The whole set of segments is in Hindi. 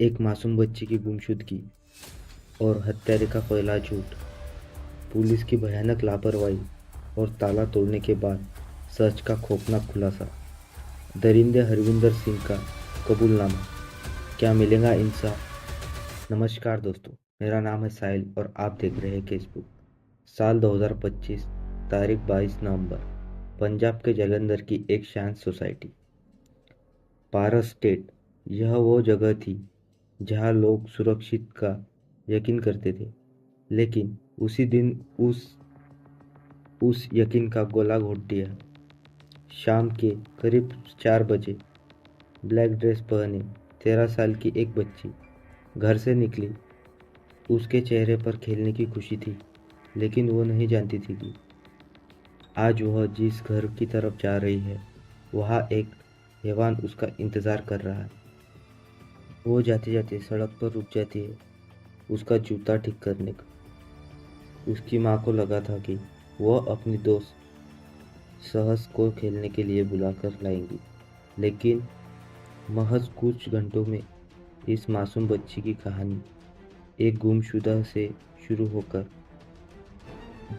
एक मासूम बच्ची की गुमशुदगी और हत्यारे का फैला झूठ, पुलिस की भयानक लापरवाही और ताला तोड़ने के बाद सच का खौफनाक खुलासा। दरिंदे हरविंदर सिंह का कबूलनामा, क्या मिलेगा इंसाफ? नमस्कार दोस्तों, मेरा नाम है साहिल और आप देख रहे हैं केसबुक। साल 2025, तारीख 22 नवंबर। पंजाब के जलंधर की एक शांत सोसाइटी, पारस स्टेट। यह वो जगह थी जहाँ लोग सुरक्षित का यकीन करते थे, लेकिन उसी दिन उस यकीन का गोला घोट दिया। शाम के करीब 4 बजे ब्लैक ड्रेस पहने 13 साल की एक बच्ची घर से निकली। उसके चेहरे पर खेलने की खुशी थी, लेकिन वो नहीं जानती थी कि आज वह जिस घर की तरफ जा रही है वहाँ एक हैवान उसका इंतजार कर रहा है। वो जाते जाते सड़क पर रुक जाती है, उसका जूता ठीक करने का। उसकी माँ को लगा था कि वह अपनी दोस्त सहस को खेलने के लिए बुलाकर लाएंगी, लेकिन महज कुछ घंटों में इस मासूम बच्ची की कहानी एक गुमशुदा से शुरू होकर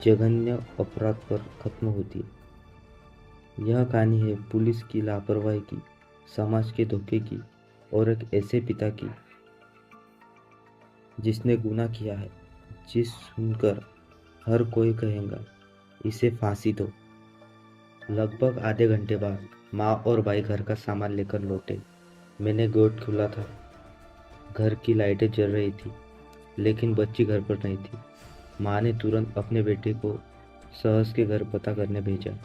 जघन्य अपराध पर खत्म होती है। यह कहानी है पुलिस की लापरवाही की, समाज के धोखे की और एक ऐसे पिता की जिसने गुनाह किया है, जिस सुनकर हर कोई कहेगा इसे फांसी दो। लगभग आधे घंटे बाद माँ और भाई घर का सामान लेकर लौटे। मैंने गेट खोला था। घर की लाइटें जल रही थी, लेकिन बच्ची घर पर नहीं थी। माँ ने तुरंत अपने बेटे को सहस के घर पता करने भेजा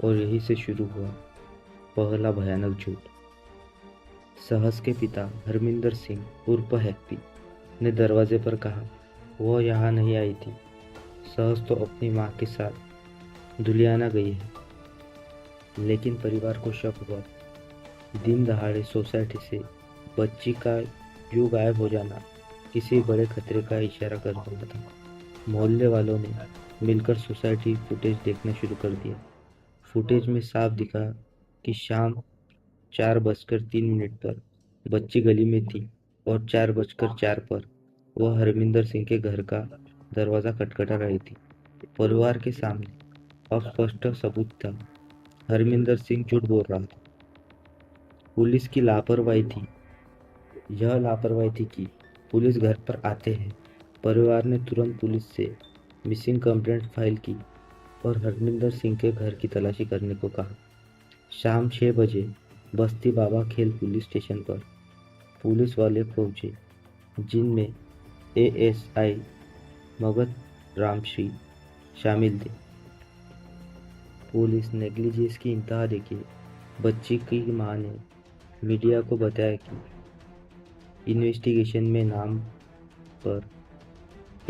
और यहीं से शुरू हुआ पहला भयानक झूठ। सहस के पिता हरमिंदर सिंह उर्फ हैप्पी ने दरवाजे पर कहा, वह यहाँ नहीं आई थी। सहस तो अपनी माँ के साथ धुलियाना गई है। लेकिन परिवार को शक हुआ। दिन दहाड़े सोसाइटी से बच्ची का यूं गायब हो जाना किसी बड़े खतरे का इशारा कर रहा था। मोहल्ले वालों ने मिलकर सोसाइटी फुटेज देखना शुरू कर दिया। फुटेज में साफ दिखा कि शाम 4:03 पर बच्ची गली में थी और 4:04 पर वह हरमिंदर सिंह के घर का दरवाजा खटखटा रही थी। परिवार के सामने अस्पष्ट सबूत था। हरमिंदर सिंह झूठ बोल रहा था। पुलिस की लापरवाही थी। यह लापरवाही थी कि पुलिस घर पर आते हैं। परिवार ने तुरंत पुलिस से मिसिंग कंप्लेंट फाइल की और हरमिंदर सिंह के घर की तलाशी करने को कहा। शाम 6 बजे बस्ती बाबा खेल पुलिस स्टेशन पर पुलिस वाले पहुंचे, जिनमें एएसआई मगध रामश्री शामिल थे। पुलिस नेग्लिजेंस की इंतहा देखी। बच्ची की मां ने मीडिया को बताया कि इन्वेस्टिगेशन में नाम पर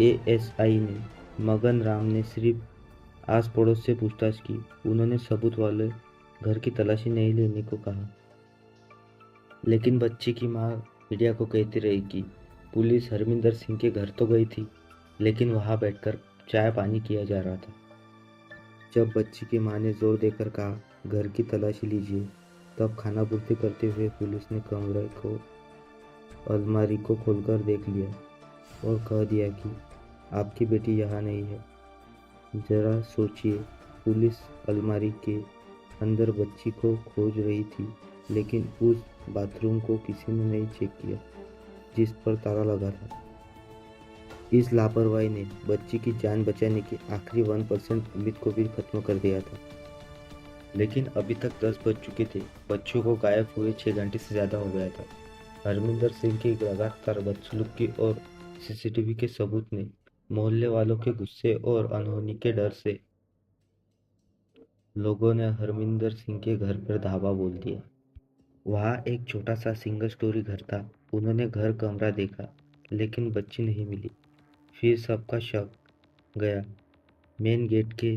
एएसआई ने मगन राम ने सिर्फ आस पड़ोस से पूछताछ की। उन्होंने सबूत वाले घर की तलाशी नहीं लेने को कहा, लेकिन बच्ची की मां मीडिया को कहती रही कि पुलिस हरमिंदर सिंह के घर तो गई थी, लेकिन वहां बैठकर चाय पानी किया जा रहा था। जब बच्ची की मां ने जोर देकर कहा, घर की तलाशी लीजिए, तब खानापूर्ति करते हुए पुलिस ने कमरे को अलमारी को खोलकर देख लिया और कह दिया कि आपकी बेटी यहाँ नहीं है। जरा सोचिए, पुलिस अलमारी के अंदर बच्ची को खोज रही थी, लेकिन उस बाथरूम को किसी ने नहीं चेक किया जिस पर ताला लगा था। इस लापरवाही ने बच्ची की जान बचाने की आखिरी 1% उम्मीद को भी खत्म कर दिया था। लेकिन अभी तक 10 बज चुके थे। बच्चों को गायब हुए 6 घंटे से ज्यादा हो गया था। हरमिंदर सिंह की लगातार बदसलूकी और सीसीटीवी के सबूत ने मोहल्ले वालों के गुस्से और अनहोनी के डर से लोगों ने हरमिंदर सिंह के घर पर धावा बोल दिया। वहाँ एक छोटा सा सिंगल स्टोरी घर था। उन्होंने घर कमरा देखा, लेकिन बच्ची नहीं मिली। फिर सबका शक गया मेन गेट के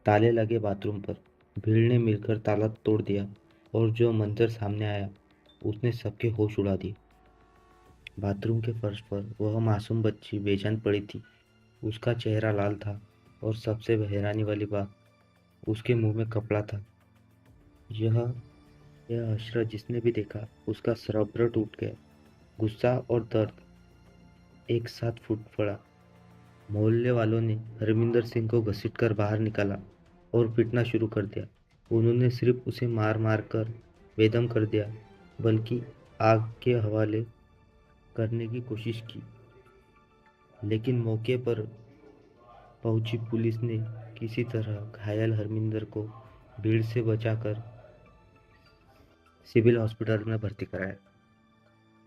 ताले लगे बाथरूम पर। भीड़ ने मिलकर ताला तोड़ दिया और जो मंजर सामने आया उसने सबके होश उड़ा दिए। बाथरूम के फर्श पर वह मासूम बच्ची बेजान पड़ी थी। उसका चेहरा लाल था और सबसे हैरानी वाली बात, उसके मुंह में कपड़ा था। यह यह हशरत जिसने भी देखा उसका सब्र टूट गया। गुस्सा और दर्द एक साथ फूट पड़ा। मोहल्ले वालों ने हरमिंदर सिंह को घसीटकर बाहर निकाला और पीटना शुरू कर दिया। उन्होंने सिर्फ उसे मार मार कर बेदम कर दिया, बल्कि आग के हवाले करने की कोशिश की। लेकिन मौके पर पहुंची पुलिस ने किसी तरह घायल हरमिंदर को भीड़ से बचाकर सिविल हॉस्पिटल में भर्ती कराया।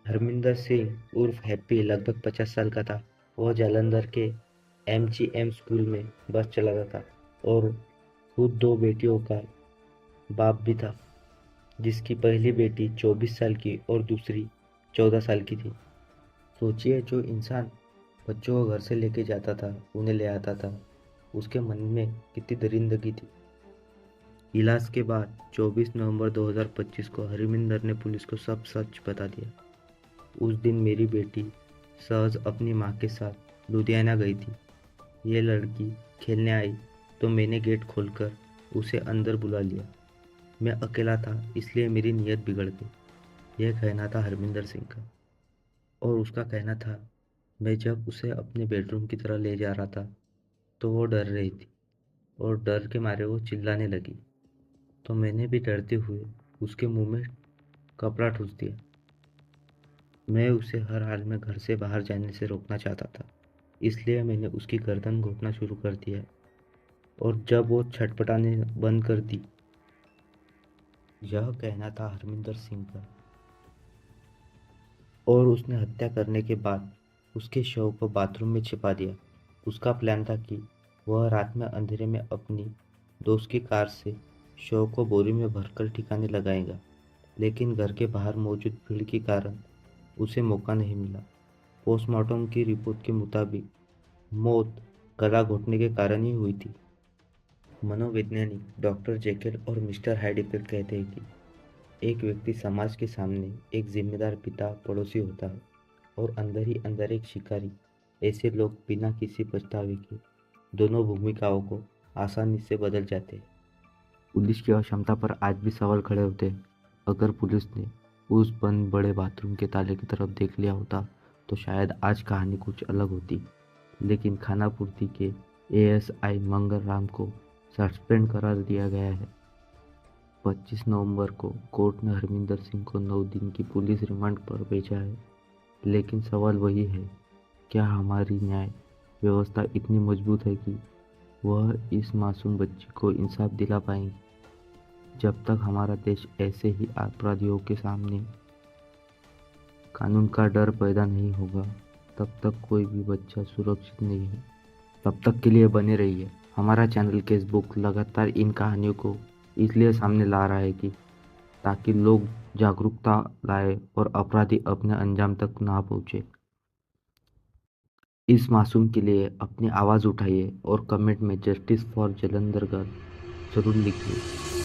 हरमिंदर सिंह उर्फ हैप्पी लगभग 50 साल का था। वह जालंधर के एमजीएम स्कूल में बस चलाता था और खुद दो बेटियों का बाप भी था, जिसकी पहली बेटी 24 साल की और दूसरी 14 साल की थी। सोचिए, जो इंसान बच्चों को घर से लेके जाता था, उन्हें ले आता था, उसके मन में कितनी दरिंदगी थी। इलाज के बाद 24 नवंबर 2025 को हरमिंदर ने पुलिस को सब सच बता दिया। उस दिन मेरी बेटी सहज अपनी माँ के साथ लुधियाना गई थी। ये लड़की खेलने आई तो मैंने गेट खोलकर उसे अंदर बुला लिया। मैं अकेला था, इसलिए मेरी नीयत बिगड़ गई। यह कहना था हरमिंदर सिंह का। और उसका कहना था, मैं जब उसे अपने बेडरूम की तरह ले जा रहा था तो वो डर रही थी और डर के मारे वो चिल्लाने लगी। तो मैंने भी डरते हुए उसके मुंह में कपड़ा ठूस दिया। मैं उसे हर हाल में घर से बाहर जाने से रोकना चाहता था, इसलिए मैंने उसकी गर्दन घोंटना शुरू कर दिया। और जब वो छटपटाने बंद कर दी, यह कहना था हरमिंदर सिंह का। और उसने हत्या करने के बाद उसके शव को बाथरूम में छिपा दिया। उसका प्लान था कि वह रात में अंधेरे में अपनी दोस्त की कार से शव को बोरी में भरकर ठिकाने लगाएगा। लेकिन घर के बाहर मौजूद भीड़ के कारण उसे मौका नहीं मिला। पोस्टमार्टम की रिपोर्ट के मुताबिक मौत गला घोटने के कारण ही हुई थी। मनोवैज्ञानिक डॉक्टर जेकेल और मिस्टर हाइड इफेक्ट कहते हैं कि एक व्यक्ति समाज के सामने एक जिम्मेदार पिता पड़ोसी होता है और अंदर ही अंदर एक शिकारी। ऐसे लोग बिना किसी पछतावे के दोनों भूमिकाओं को आसानी से बदल जाते हैं। पुलिस की अक्षमता पर आज भी सवाल खड़े होते हैं। अगर पुलिस ने उस बंद बड़े बाथरूम के ताले की तरफ देख लिया होता तो शायद आज कहानी कुछ अलग होती। लेकिन खानापूर्ति के एएसआई मंगल राम को सस्पेंड करार दिया गया है। 25 नवंबर को कोर्ट ने हरमिंदर सिंह को 9 दिन की पुलिस रिमांड पर भेजा है। लेकिन सवाल वही है, क्या हमारी न्याय व्यवस्था इतनी मजबूत है कि वह इस मासूम बच्ची को इंसाफ दिला पाएंगी? जब तक हमारा देश ऐसे ही अपराधियों के सामने कानून का डर पैदा नहीं होगा, तब तक कोई भी बच्चा सुरक्षित नहीं है। तब तक के लिए बने रहिए। हमारा चैनल केस बुक लगातार इन कहानियों को इसलिए सामने ला रहा है कि ताकि लोग जागरूकता लाए और अपराधी अपने अंजाम तक ना पहुंचे। इस मासूम के लिए अपनी आवाज़ उठाइए और कमेंट में जस्टिस फॉर जलंधर गर्ल जरूर लिखिए।